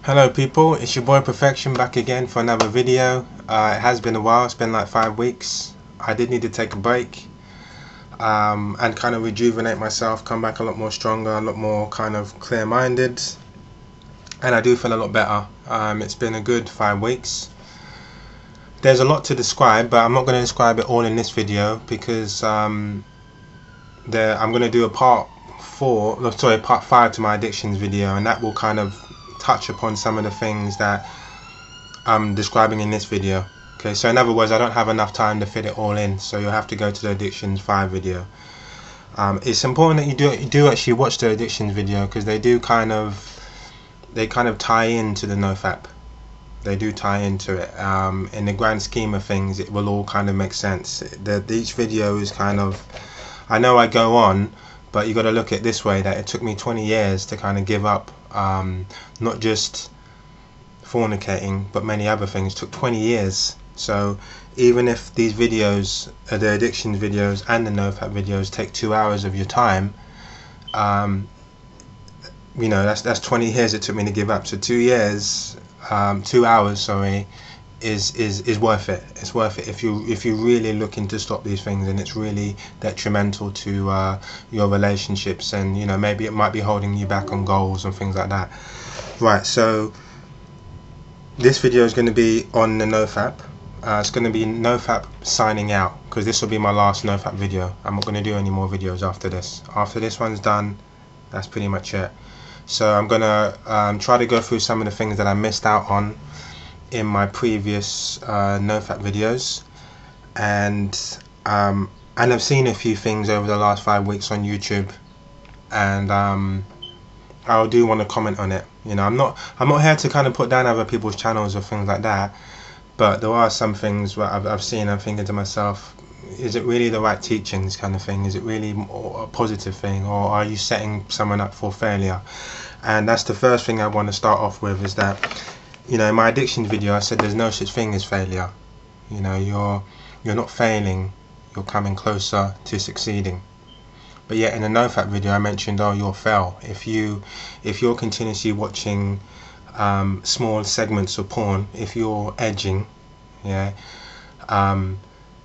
Hello people, it's your boy Profection back again for another video. It has been a while, it's been like 5 weeks. I did need to take a break and kind of rejuvenate myself, come back a lot more stronger, a lot more kind of clear-minded, and I do feel a lot better. It's been a good 5 weeks. There's a lot to describe, but I'm not going to describe it all in this video because I'm going to do a part 5 to my addictions video, and that will kind of touch upon some of the things that I'm describing in this video. Okay, so in other words, I don't have enough time to fit it all in, so you'll have to go to the addictions 5 video. It's important that you do actually watch the addictions video because they kind of tie into the Nofap. They do tie into it. In the grand scheme of things, it will all kind of make sense. Each video is kind of, I know I go on, but you got to look at it this way, that it took me 20 years to kind of give up not just fornicating but many other things. It took 20 years. So even if these videos, the addiction videos and the Nofap videos, take 2 hours of your time, you know, that's 20 years it took me to give up. So 2 years, 2 hours, sorry, is worth it. It's worth it if you're really looking to stop these things and it's really detrimental to your relationships, and you know, maybe it might be holding you back on goals and things like that. Right, so this video is going to be on the Nofap. It's going to be Nofap signing out, because this will be my last Nofap video. I'm not going to do any more videos after this. After this one's done, that's pretty much it. So I'm going to try to go through some of the things that I missed out on in my previous Nofap videos, and I've seen a few things over the last 5 weeks on YouTube, and I do want to comment on it. You know, I'm not here to kind of put down other people's channels or things like that, but there are some things where I've seen, I'm thinking to myself, is it really the right teachings kind of thing? Is it really a positive thing, or are you setting someone up for failure? And that's the first thing I want to start off with, is that, you know, in my addiction video I said there's no such thing as failure. You know, you're not failing, you're coming closer to succeeding. But yet in the Nofap video I mentioned, oh, you'll fail if you're continuously watching small segments of porn, if you're edging, yeah,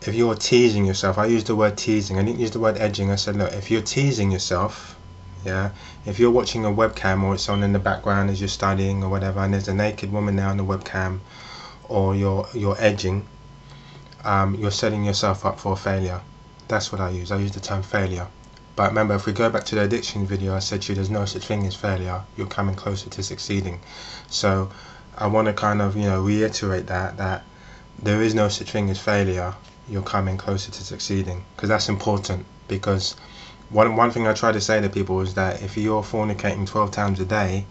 if you're teasing yourself. I used the word teasing, I didn't use the word edging. I said, look, if you're teasing yourself, yeah, if you're watching a webcam or it's on in the background as you're studying or whatever, and there's a naked woman there on the webcam, or you're edging, you're setting yourself up for failure. That's what I use the term failure. But remember, if we go back to the addiction video, I said to you, there's no such thing as failure, you're coming closer to succeeding. So I want to kind of, you know, reiterate that there is no such thing as failure, you're coming closer to succeeding, because that's important. Because one thing I try to say to people is that if you're fornicating 12 times a day,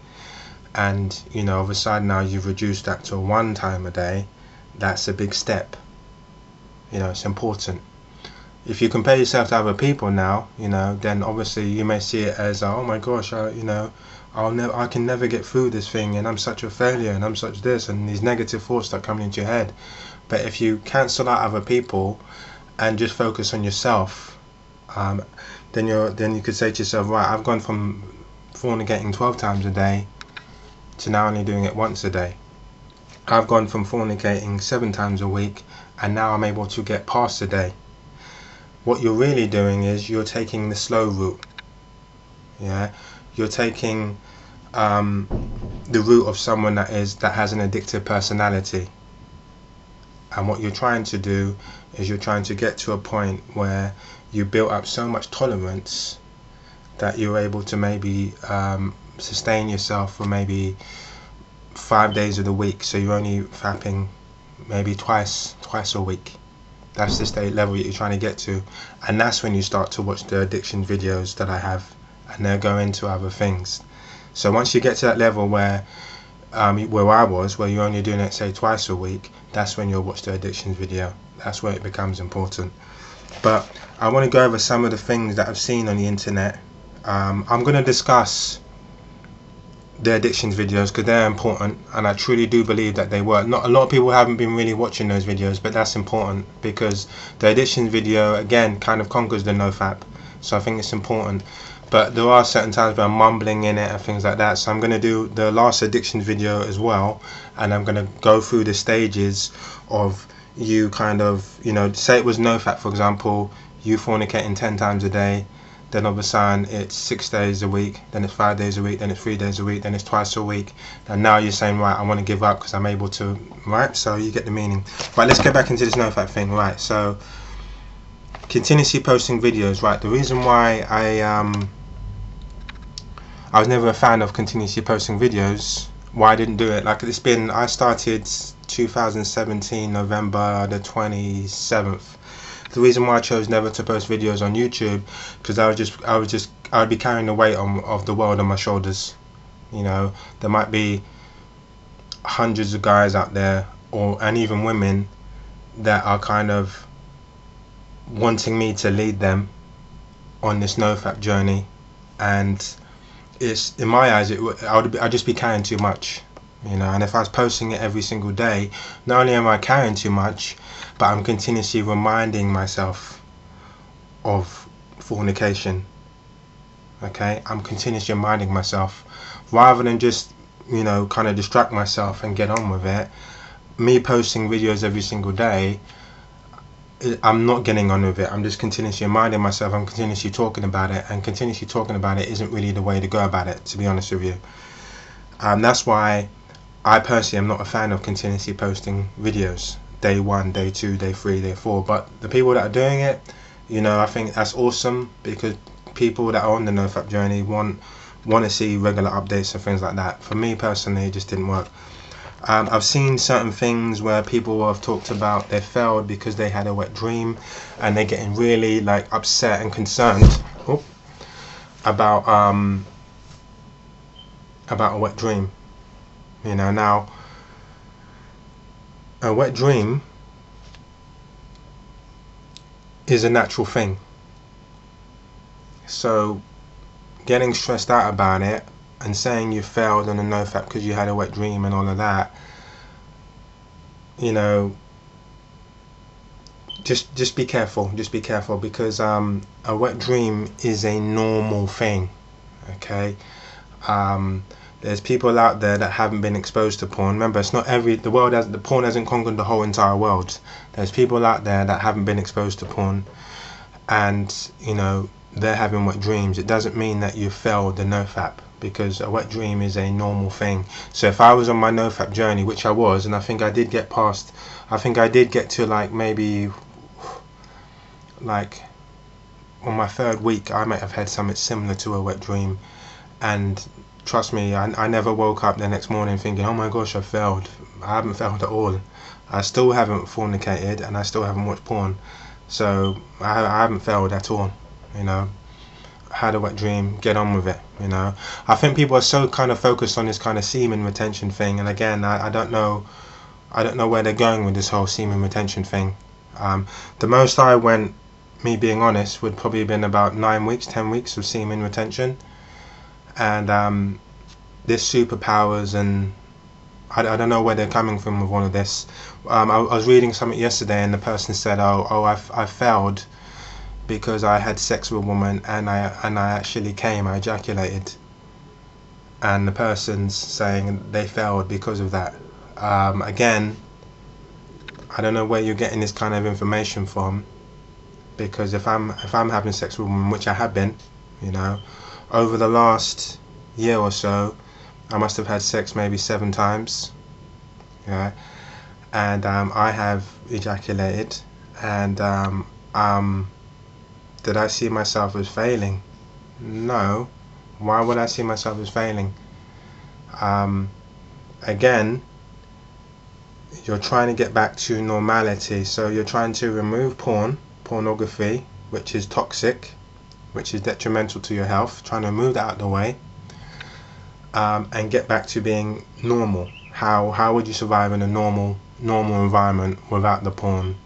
and you know, all of a sudden now you've reduced that to 1 time a day, that's a big step. You know, it's important. If you compare yourself to other people now, you know, then obviously you may see it as, oh my gosh, you know, I can never get through this thing, and I'm such a failure, and I'm such this, and these negative thoughts start coming into your head. But if you cancel out other people and just focus on yourself, then you could say to yourself, right, I've gone from fornicating 12 times a day to now only doing it once a day. I've gone from fornicating 7 times a week, and now I'm able to get past a day. What you're really doing is you're taking the slow route. Yeah, you're taking the route of someone that has an addictive personality. And what you're trying to do is you're trying to get to a point where you built up so much tolerance that you're able to maybe sustain yourself for maybe 5 days of the week. So you're only fapping maybe twice a week. That's the state level that you're trying to get to, and that's when you start to watch the addiction videos that I have, and they'll go into other things. So once you get to that level where I was, where you're only doing it say twice a week, that's when you'll watch the addiction video. That's where it becomes important. But I want to go over some of the things that I've seen on the internet. I'm going to discuss the addictions videos because they're important, and I truly do believe that they work. Not a lot of people haven't been really watching those videos, but that's important because the addictions video again kind of conquers the Nofap, so I think it's important. but there are certain times where I'm mumbling in it and things like that. So I'm going to do the last addiction video as well, and I'm going to go through the stages of you kind of, you know, say it was Nofap, for example, you fornicating 10 times a day, then all of a sudden it's 6 days a week, then it's 5 days a week, then it's 3 days a week, then it's twice a week, and now you're saying, right, I want to give up because I'm able to, right? So you get the meaning. Right, let's get back into this Nofap thing. Right, so continuously posting videos. Right, the reason why I was never a fan of continuously posting videos, why I didn't do it, like, it's been, I started 2017 November the 27th. The reason why I chose never to post videos on YouTube, because I would be carrying the weight of the world on my shoulders. You know, there might be hundreds of guys out there, and even women, that are kind of wanting me to lead them on this Nofap journey, and it's, in my eyes, I'd just be carrying too much. You know, and if I was posting it every single day, not only am I carrying too much, but I'm continuously reminding myself of fornication. Okay, I'm continuously reminding myself, rather than just, you know, kind of distract myself and get on with it. Me posting videos every single day, I'm not getting on with it. I'm just continuously reminding myself, I'm continuously talking about it, and continuously talking about it isn't really the way to go about it, to be honest with you. That's why I personally am not a fan of continuously posting videos, day 1, day 2, day 3, day 4. But the people that are doing it, you know, I think that's awesome, because people that are on the Nofap journey want to see regular updates and things like that. For me personally, it just didn't work. I've seen certain things where people have talked about they failed because they had a wet dream, and they're getting really like upset and concerned about a wet dream. You know, now a wet dream is a natural thing. So getting stressed out about it and saying you failed on a Nofap because you had a wet dream and all of that, you know, just be careful. Just be careful, because a wet dream is a normal thing. Okay. There's people out there that haven't been exposed to porn. Remember, it's not the porn hasn't conquered the whole entire world. There's people out there that haven't been exposed to porn, and, you know, they're having wet dreams. It doesn't mean that you failed the Nofap, because a wet dream is a normal thing. So if I was on my Nofap journey, which I was, and I think I did get to like maybe like on my 3rd week, I might have had something similar to a wet dream. And trust me, I never woke up the next morning thinking, oh my gosh, I failed. I haven't failed at all. I still haven't fornicated, and I still haven't watched porn. So I haven't failed at all. You know, had a wet dream, get on with it. You know, I think people are so kind of focused on this kind of semen retention thing, and again, I don't know where they're going with this whole semen retention thing. The most I went, me being honest, would probably have been about 9 weeks, 10 weeks of semen retention. And this superpowers, and I don't know where they're coming from with all of this. I was reading something yesterday, and the person said, I failed because I had sex with a woman, and I actually came, I ejaculated. And the person's saying they failed because of that. Again, I don't know where you're getting this kind of information from, because if I'm having sex with a woman, which I have been, you know, over the last year or so, I must have had sex maybe 7 times. Yeah, and I have ejaculated, and did I see myself as failing? No. Why would I see myself as failing? Again, you're trying to get back to normality, so you're trying to remove pornography, which is toxic, which is detrimental to your health, trying to move that out of the way, and get back to being normal. How would you survive in a normal environment without the porn?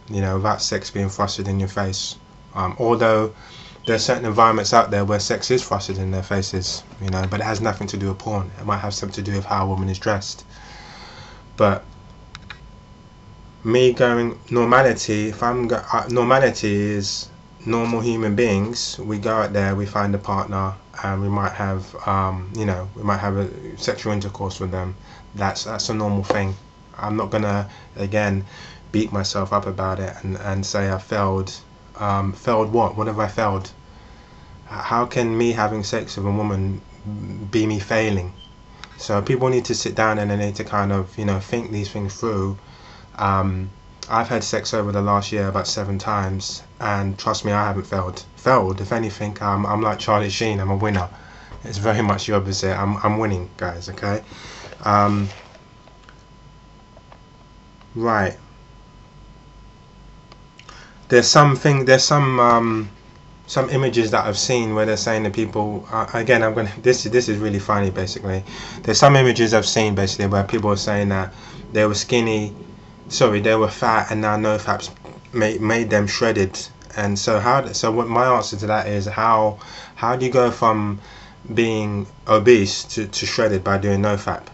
You know, without sex being thrusted in your face. Although there are certain environments out there where sex is thrusted in their faces, you know, but it has nothing to do with porn. It might have something to do with how a woman is dressed. But me going normality, normality is normal human beings, we go out there, we find a partner, and we might have, we might have a sexual intercourse with them. That's a normal thing. I'm not gonna again beat myself up about it and say I failed. Failed what? What have I failed? How can me having sex with a woman be me failing? So people need to sit down and they need to kind of think these things through. I've had sex over the last year about 7 times, and trust me, I haven't failed. If anything, I'm like Charlie Sheen. I'm a winner. It's very much the opposite. I'm winning, guys. Okay. Right. There's some images that I've seen where they're saying to people, again, I'm gonna this is really funny. Basically, there's some images I've seen basically where people are saying that they were skinny, sorry, they were fat, and now Nofap's made them shredded. And so what my answer to that is, how do you go from being obese to shredded by doing Nofap?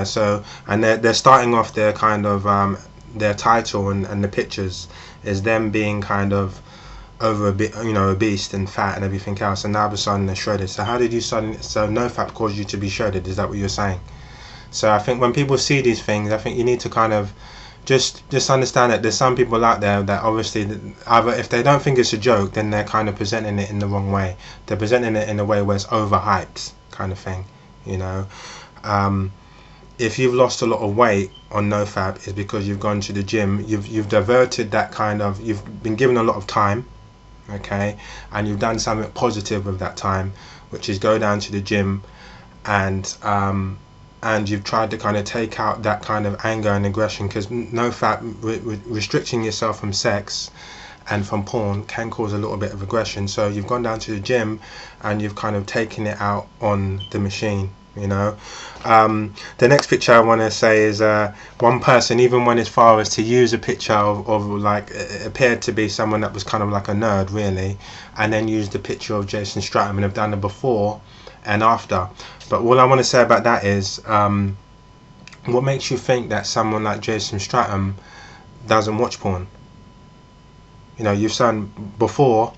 So, and they're starting off their kind of their title and the pictures is them being kind of over a bit, obese and fat and everything else, and now all of a sudden they're shredded. So how did you suddenly, so Nofap caused you to be shredded? Is that what you're saying? So I think when people see these things, I think you need to kind of just understand that there's some people out there that obviously either if they don't think it's a joke, then they're kind of presenting it in the wrong way. They're presenting it in a way where it's overhyped kind of thing. If you've lost a lot of weight on Nofap, it's because you've gone to the gym, you've diverted that kind of, you've been given a lot of time, okay, and you've done something positive with that time, which is go down to the gym and you've tried to kind of take out that kind of anger and aggression, because Nofap, restricting yourself from sex and from porn can cause a little bit of aggression. So you've gone down to the gym and you've kind of taken it out on the machine. The next picture I want to say is one person even went as far as to use a picture of like it appeared to be someone that was kind of like a nerd really, and then used the picture of Jason Stratham, and have done it before and after. But all I want to say about that is what makes you think that someone like Jason Stratham doesn't watch porn? You've done before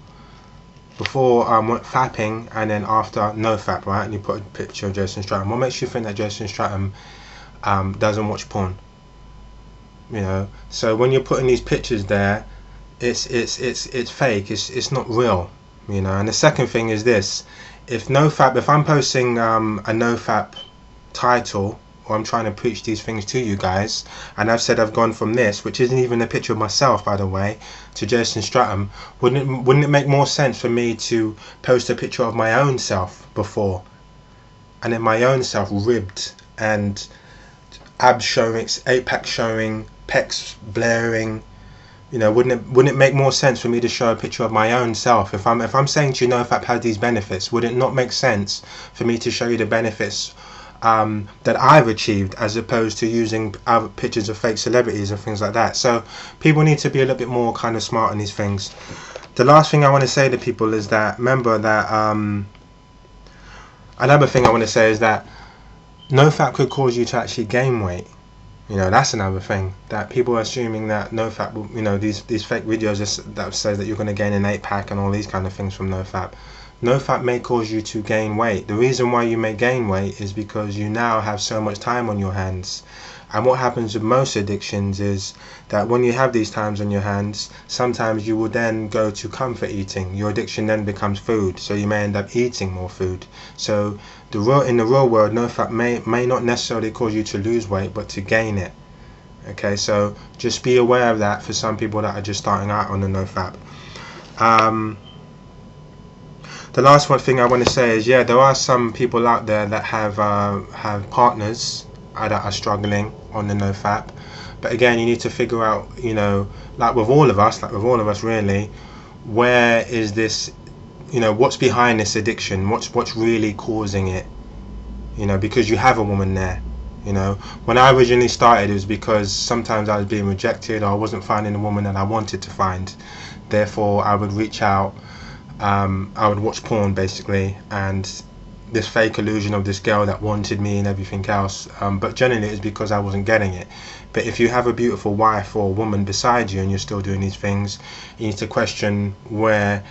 fapping and then after Nofap, right? And you put a picture of Jason Stratham. What makes you think that Jason Stratham doesn't watch porn? So when you're putting these pictures there, it's fake. It's not real. And the second thing is this: if I'm posting a Nofap title, or I'm trying to preach these things to you guys, and I've said I've gone from this, which isn't even a picture of myself by the way, to Jason Stratham, wouldn't it make more sense for me to post a picture of my own self before, and then my own self ribbed and abs showing, 8-pack showing, pecs blaring? Wouldn't it make more sense for me to show a picture of my own self? If I'm saying to you, Nofap has these benefits, would it not make sense for me to show you the benefits that I've achieved, as opposed to using other pictures of fake celebrities and things like that? So people need to be a little bit more kind of smart on these things. The last thing I want to say to people is that, remember that another thing I want to say is that Nofap could cause you to actually gain weight. That's another thing, that people are assuming that Nofap will, these fake videos that says that you're going to gain an 8-pack and all these kind of things from Nofap. Nofap may cause you to gain weight. The reason why you may gain weight is because you now have so much time on your hands. And what happens with most addictions is that when you have these times on your hands, sometimes you will then go to comfort eating. Your addiction then becomes food, so you may end up eating more food. So in the real world, Nofap may not necessarily cause you to lose weight, but to gain it. Okay, so just be aware of that for some people that are just starting out on the Nofap. The last thing I want to say is, yeah, there are some people out there that have partners that are struggling on the Nofap, but again, you need to figure out, like with all of us really, where is this, what's behind this addiction, what's really causing it, because you have a woman there. When I originally started, it was because sometimes I was being rejected, or I wasn't finding the woman that I wanted to find. Therefore, I would reach out, I would watch porn basically, and this fake illusion of this girl that wanted me and everything else, but generally it's because I wasn't getting it. But if you have a beautiful wife or woman beside you and you're still doing these things, you need to question, where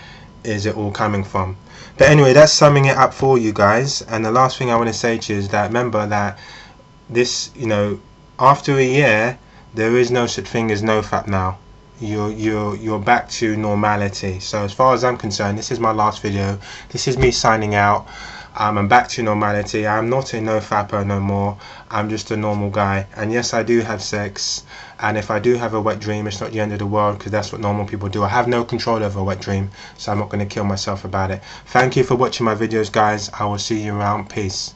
is it all coming from? But anyway, that's summing it up for you guys. And the last thing I want to say to you is that remember that this, after a year, there is no such thing as nofap now. You're back to normality. So as far as I'm concerned, this is my last video. This is me signing out. I'm back to normality. I'm not a nofapper no more. I'm just a normal guy. And yes, I do have sex. And if I do have a wet dream, it's not the end of the world, because that's what normal people do. I have no control over a wet dream, so I'm not going to kill myself about it. Thank you for watching my videos, guys. I will see you around. Peace.